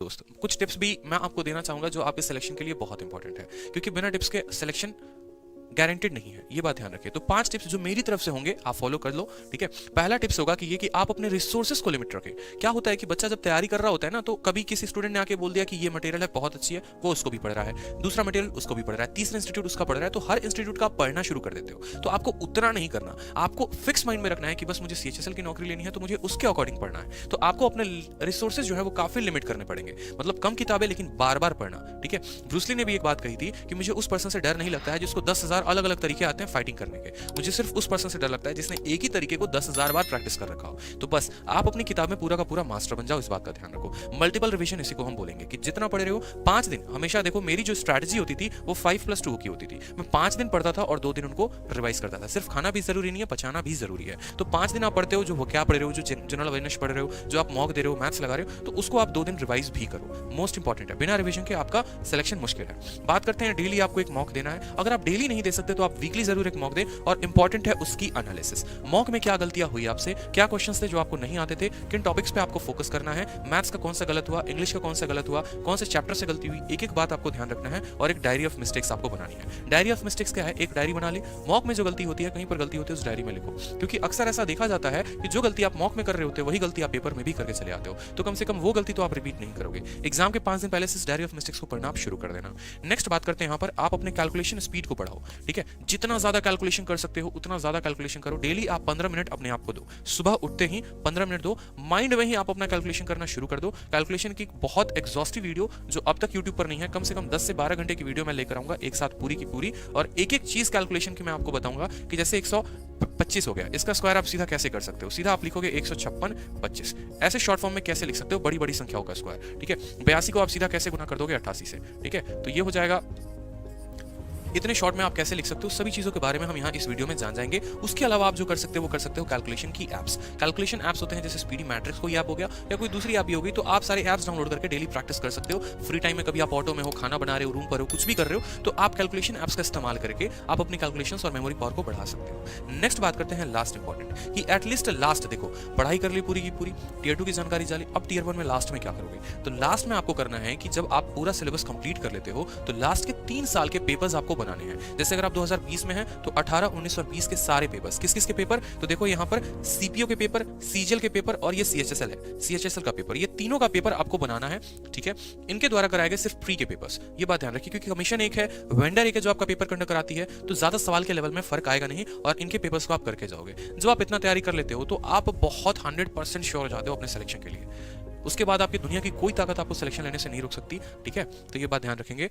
दोस्तों कुछ टिप्स भी मैं आपको देना चाहूंगा जो आपके सिलेक्शन के लिए बहुत इंपॉर्टेंट है, क्योंकि बिना टिप्स के सिलेक्शन गारंटेड नहीं है, ये बात ध्यान रखिए। तो 5 टिप्स जो मेरी तरफ से होंगे आप फॉलो कर लो, ठीक है। पहला टिप्स होगा कि ये कि आप अपने रिसोर्सेज को लिमिट रखें। क्या होता है कि बच्चा जब तैयारी कर रहा होता है ना, तो कभी किसी स्टूडेंट ने आके बोल दिया कि ये मटेरियल है बहुत अच्छी है, वो उसको भी पढ़ रहा है, दूसरा मटेरियल उसको भी पढ़ रहा है, तीसरा इंस्टीट्यूट उसका पढ़ रहा है, तो हर इंस्टीट्यूट का आप पढ़ना शुरू कर देते हो। तो आपको उतना नहीं करना, आपको फिक्स माइंड में रखना है कि बस मुझे सीएचएसएल की नौकरी लेनी है, तो मुझे उसके अकॉर्डिंग पढ़ना है। तो आपको अपने रिसोर्सेज जो है वो काफी लिमिट करने पड़ेंगे, मतलब कम किताबें लेकिन बार बार पढ़ना, ठीक है। ब्रूस ली ने भी एक बात कही थी कि मुझे उस पर्सन से डर नहीं लगता है जिसको 10,000 अलग अलग तरीके आते हैं फाइटिंग करने के, मुझे सिर्फ उस पर्सन से डर लगता है जिसने एक ही तरीके को 10,000 बार प्रैक्टिस कर रखा हो। तो बस आप अपनी किताब में पूरा का पूरा मास्टर बन जाओ, इस बात का ध्यान रखो। मल्टीपल रिवीजन इसी को हम बोलेंगे कि जितना पढ़े रहे हो 5 दिन हमेशा देखो, मेरी जो स्ट्रैटेजी होती थी वो 5+2 की होती थी। मैं 5 दिन पढ़ता था और 2 दिन उनको रिवाइज करता था। सिर्फ खाना भी जरूरी नहीं है, पचाना भी जरूरी है। तो 5 दिन आप पढ़ते हो, जो क्या पढ़ रहे हो, जो जनरल अवेयरनेस पढ़ रहे हो, जो आप मॉक दे रहे हो, मैथ्स लगा रहे हो, तो उसको आप 2 दिन रिवाइज भी करो। मोस्ट इंपॉर्टेंट है, बिना रिविजन के आपका सिलेक्शन मुश्किल है। बात करते हैं डेली आपको एक मॉक देना है। अगर आप डेली नहीं दे सकते तो आप वीकली जरूर एक मॉक दें, और इंपॉर्टेंट है उसकी एनालिसिस। मॉक में क्या गलतियां हुई आपसे, क्या क्वेश्चंस थे जो आपको नहीं आते थे, किन टॉपिक्स पे आपको फोकस करना है, मैथ्स का कौन सा गलत हुआ, इंग्लिश का कौन सा गलत हुआ, कौन से चैप्टर से गलती हुई, एक एक बात आपको ध्यान रखना है। और एक डायरी ऑफ मिस्टेक्स आपको बनानी है। डायरी ऑफ मिस्टेक्स क्या है, एक डायरी बना ली, मॉक में जो गलती होती है, कहीं पर गलती होती है, उस डायरी में लिखो। क्योंकि अक्सर ऐसा देखा जाता है कि जो गलती आप मॉक में कर रहे होते हो वही गलती आप पेपर में भी करके चले आते हो। तो कम से कम वो गलती तो आप रिपीट नहीं करोगे। एग्जाम के 5 दिन पहले से इस डायरी ऑफ मिस्टेक्स को पढ़ना आप शुरू कर देना। नेक्स्ट बात करते हैं यहाँ पर, आप अपने कैलकुलेशन स्पीड को बढ़ाओ, ठीक है। जितना ज्यादा कैलकुलेशन कर सकते हो उतना ज्यादा कैलकुलेशन करो। डेली आप 15 मिनट अपने आप को दो, सुबह उठते ही 15 मिनट दो, माइंड में ही आप अपना कैलकुलेशन करना शुरू कर दो। कैलकुलेशन की बहुत एग्जॉस्टिव वीडियो जो अब तक यूट्यूब पर नहीं है, कम से कम 10 से 12 घंटे की वीडियो मैं लेकर आऊंगा एक साथ पूरी की पूरी, और एक एक चीज कैलकुलेशन की मैं आपको बताऊंगा कि जैसे 125 हो गया, इसका स्क्वायर आप सीधा कैसे कर सकते हो, सीधा आप लिखोगे 156 25, ऐसे शॉर्ट फॉर्म में कैसे लिख सकते हो बड़ी बड़ी संख्याओं का स्क्वायर, ठीक है। 82 को आप सीधा कैसे गुना कर दोगे 88 से, ठीक है। तो ये हो जाएगा, इतने शॉर्ट में आप कैसे लिख सकते हो, सभी चीजों के बारे में हम यहाँ इस वीडियो में जान जाएंगे। उसके अलावा आप जो कर सकते हो वो कर सकते हो कैलकुलेशन की एप्स। कैलकुलेशन एप्स होते हैं जैसे स्पीडी मैट्रिक्स कोई ऐप हो गया या कोई दूसरी ऐप भी होगी, तो आप सारे एप्स डाउनलोड करके डेली प्रैक्टिस कर सकते हो। फ्री टाइम में कभी आप ऑटो में हो, खाना बना रहे हो, रूम पर हो, कुछ भी कर रहे हो, तो आप कैलकुलेशन एप्स का इस्तेमाल करके आप अपनी कैलकुलेशंस और मेमोरी पावर को बढ़ा सकते हो। नेक्स्ट बात करते हैं लास्ट इंपॉर्टेंट, कि एटलीस्ट लास्ट देखो, पढ़ाई कर ली पूरी की पूरी, टीयर 2 की जानकारी जाली, अब टीयर 1 में लास्ट में क्या करोगे। तो लास्ट में आपको करना है कि जब आप पूरा सिलेबस कंप्लीट कर लेते हो तो लास्ट के 3 साल के पेपर्स आपको बनाने हैं। जैसे अगर आप 2020 में हैं तो 18, 19 और 20 के सारे पेपर्स, किस किस के पेपर, तो देखो यहाँ पर सीपीओ के पेपर, सीजीएल के पेपर और ये सीएचएसएल है, सीएचएसएल का पेपर, ये तीनों का पेपर आपको बनाना है, ठीक है। इनके द्वारा कराए गए सिर्फ प्री के पेपर्स, ये बात ध्यान रखिए, क्योंकि कमीशन एक है, वेंडर एक है जो आपका पेपर कंडक्ट कराती है, तो ज्यादा सवाल के लेवल में फर्क आएगा नहीं, और इनके पेपर्स को आप करके जाओगे। जब आप इतना तैयारी कर लेते हो तो आप बहुत 100% श्योर हो जाते हो अपने सिलेक्शन के लिए। उसके बाद आपकी दुनिया की कोई ताकत आपको सिलेक्शन लेने से नहीं रोक सकती, ठीक है। तो ये बात ध्यान रखेंगे।